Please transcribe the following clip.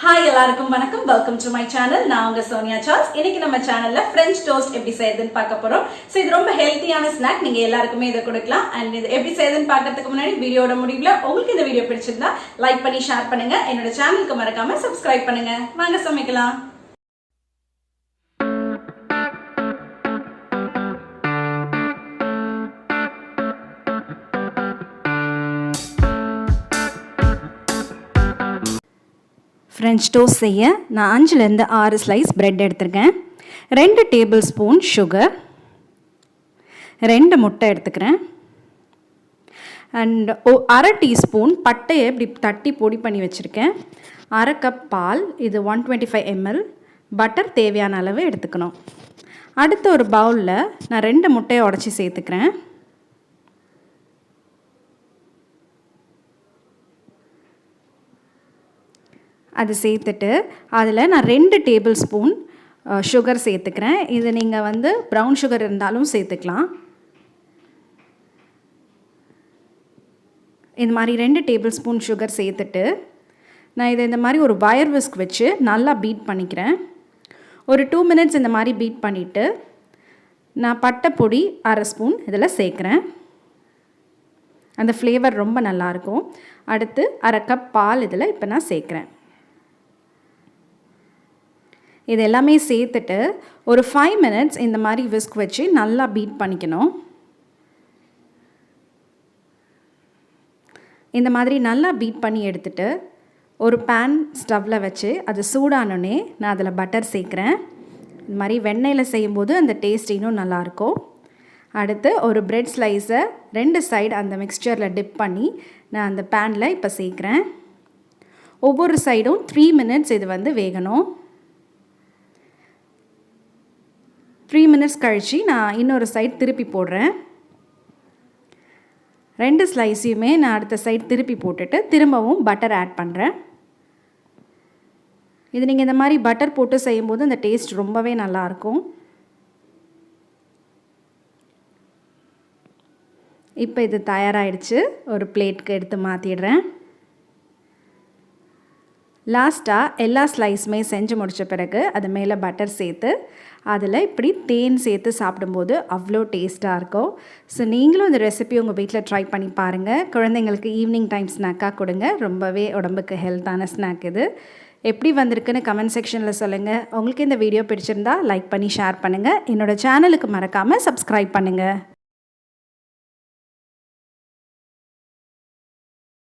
Hi எல்லாருக்கும் வணக்கம். Welcome to my channel. நான் உங்க Soniacharles. இன்னைக்கு நம்ம சேனல்ல French toast எப்படி செய்யறதுன்னு பார்க்க போறோம். சோ இது ரொம்ப ஹெல்த்தியான ஸ்நாக். நீங்க எல்லாருக்குமே இத கொடுக்கலாம். அண்ட் இது எப்படி செய்யறதுன்னு பார்க்கிறதுக்கு முன்னாடி வீடியோட முடிவுல உங்களுக்கு இந்த வீடியோ பிடிச்சிருந்தா லைக் பண்ணி ஷேர் பண்ணுங்க. என்னோட சேனலுக்கு மறக்காம சப்ஸ்கிரைப் பண்ணுங்க. வாங்க சமைக்கலாம். ஃப்ரெஞ்ச் டோஸ்ட் செய்ய நான் 5லேருந்து 6 ஸ்லைஸ் பிரெட் எடுத்துருக்கேன். 2 டேபிள் ஸ்பூன் சுகர், 2 முட்டை எடுத்துக்கிறேன். அண்ட் அரை டீஸ்பூன் பட்டையை இப்படி தட்டி பொடி பண்ணி வச்சுருக்கேன். அரை கப் பால், இது 125 ml. பட்டர் தேவையான அளவு எடுத்துக்கணும். அடுத்த ஒரு பவுலில் நான் 2 முட்டையை உடச்சி சேர்த்துக்கிறேன். அது சேர்த்துட்டு அதில் நான் 2 டேபிள் ஸ்பூன் சுகர் சேர்த்துக்கிறேன். இது நீங்கள் ப்ரௌன் சுகர் இருந்தாலும் சேர்த்துக்கலாம். இந்த மாதிரி 2 டேபிள் ஸ்பூன் சுகர் சேர்த்துட்டு நான் இதை இந்த மாதிரி ஒரு வயர் விஸ்க் வச்சு நல்லா பீட் பண்ணிக்கிறேன். ஒரு 2 மினிட்ஸ் இந்த மாதிரி பீட் பண்ணிவிட்டு நான் பட்டை பொடி அரை ஸ்பூன் இதில் சேர்க்குறேன். அந்த ஃப்ளேவர் ரொம்ப நல்லாயிருக்கும். அடுத்து அரை கப் பால் இதில் இப்போ நான் சேர்க்குறேன். இது எல்லாமே சேர்த்துட்டு ஒரு 5 மினிட்ஸ் இந்த மாதிரி விஸ்க் வச்சு நல்லா பீட் பண்ணிக்கணும். இந்த மாதிரி நல்லா பீட் பண்ணி எடுத்துட்டு ஒரு பேன் ஸ்டவ்வில் வச்சு அது சூடானோடனே நான் அதில் பட்டர் சேர்க்குறேன். இந்த மாதிரி வெண்ணெயில் செய்யும்போது அந்த டேஸ்ட் இன்னும் நல்லாயிருக்கும். அடுத்து ஒரு பிரெட் ஸ்லைஸை 2 சைடு அந்த மிக்ஸ்சரில் டிப் பண்ணி நான் அந்த பேனில் இப்போ சேர்க்குறேன். ஒவ்வொரு சைடும் 3 மினிட்ஸ் இது வேகணும். 3 மினிட்ஸ் கழித்து நான் இன்னொரு சைடு திருப்பி போடுறேன். 2 ஸ்லைஸையுமே நான் அடுத்த சைடு திருப்பி போட்டுட்டு திரும்பவும் பட்டர் ஆட் பண்ணுறேன். இது நீங்கள் இந்த மாதிரி பட்டர் போட்டு செய்யும்போது அந்த டேஸ்ட் ரொம்பவே நல்லாயிருக்கும். இப்போ இது தயாராகிடுச்சு. ஒரு பிளேட்டுக்கு எடுத்து மாற்றிடுறேன். லாஸ்ட்டாக எல்லா ஸ்லைஸுமே செஞ்சு முடித்த பிறகு அது மேலே பட்டர் சேர்த்து அதில் இப்படி தேன் சேர்த்து சாப்பிடும்போது அவ்வளோ டேஸ்ட்டாக இருக்கும். ஸோ நீங்களும் இந்த ரெசிபி உங்கள் வீட்டில் ட்ரை பண்ணி பாருங்கள். குழந்தைங்களுக்கு ஈவினிங் டைம் ஸ்நாக்காக கொடுங்க. ரொம்பவே உடம்புக்கு ஹெல்த்தான ஸ்நாக் இது. எப்படி வந்திருக்குன்னு கமெண்ட் செக்ஷனில் சொல்லுங்கள். உங்களுக்கு இந்த வீடியோ பிடிச்சிருந்தா லைக் பண்ணி ஷேர் பண்ணுங்கள். என்னோடய சேனலுக்கு மறக்காமல் சப்ஸ்கிரைப் பண்ணுங்கள்.